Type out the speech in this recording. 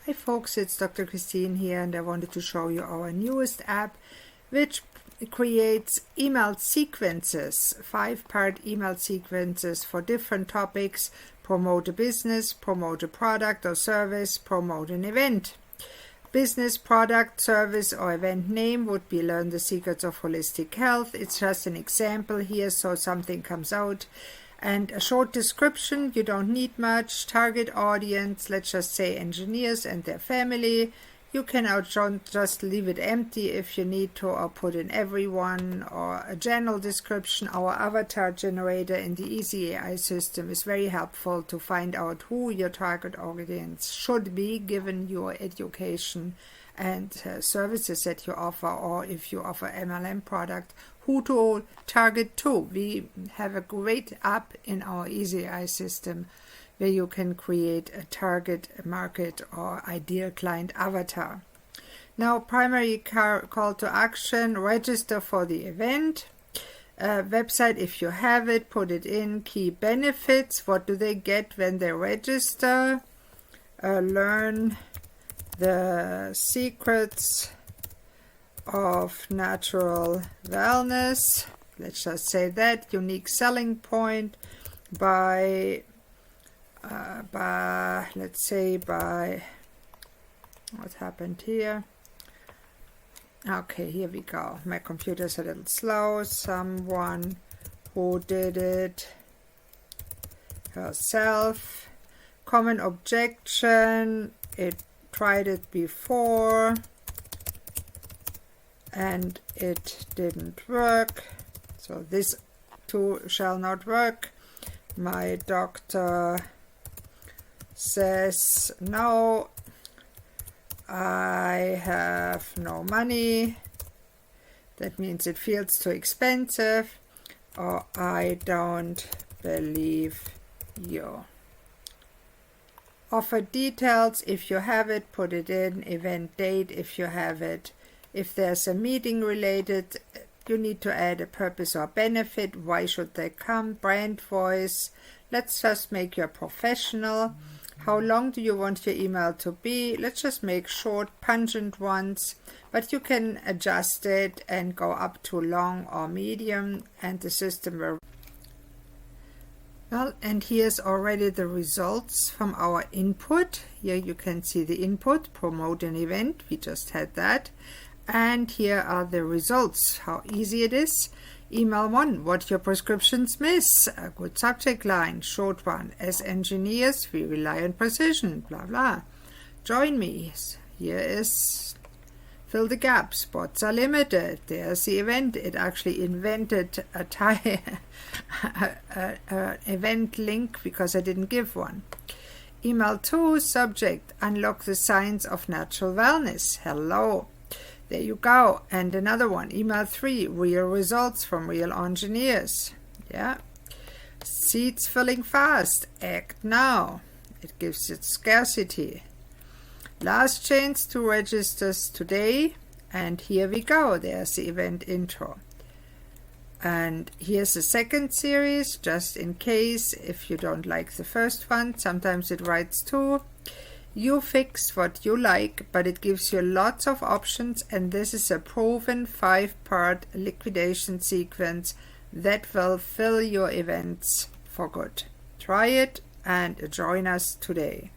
Hi folks, it's Dr. Christine here, and I wanted to show you our newest app which creates email sequences, 5-part email sequences for different topics: promote a business, promote a product or service, promote an event. Business, product, service or event name would be learn the secrets of holistic health. It's just an example here, so something comes out. And a short description, you don't need much. Target audience, let's just say engineers and their family. You can just leave it empty if you need to, or put in everyone, or a general description. Our avatar generator in the Easy AI system is very helpful to find out who your target audience should be given your education and services that you offer, or if you offer MLM product, who to target to. We have a great app in our Easy AI system where you can create a target market or ideal client avatar. Now, primary call to action: register for the event. Website, if you have it, put it in. Key benefits: what do they get when they register? Learn the secrets of natural wellness. Let's just say that. Unique selling point by what happened here? Okay, here we go. My computer's a little slow. Someone who did it herself. Common objection: it tried it before and it didn't work, so this too shall not work. My doctor says no. I have no money. That means it feels too expensive. Or I don't believe you. Offer details: if you have it, put it in. Event date, if you have it. If there's a meeting related, you need to add a purpose or benefit. Why should they come? Brand voice. Let's just make you a professional. How long do you want your email to be? Let's just make short, pungent ones, but you can adjust it and go up to long or medium, and the system will. Well, and here's already the results from our input. Here you can see the input: promote an event. We just had that. And here are the results, how easy it is. Email 1, what your prescriptions miss. A good subject line, short one. As engineers, we rely on precision, blah, blah. Join me. Here is fill the gap. Spots are limited. There's the event. It actually invented a event link because I didn't give one. Email 2, subject, unlock the science of natural wellness. Hello. There you go. And another one, email 3, real results from real engineers. Yeah. Seats filling fast. Act now. It gives it scarcity. Last chance to register today. And here we go. There's the event intro. And here's the second series, just in case if you don't like the first one. Sometimes it writes 2. You fix what you like, but it gives you lots of options, and this is a proven 5-part liquidation sequence that will fill your events for good. Try it and join us today.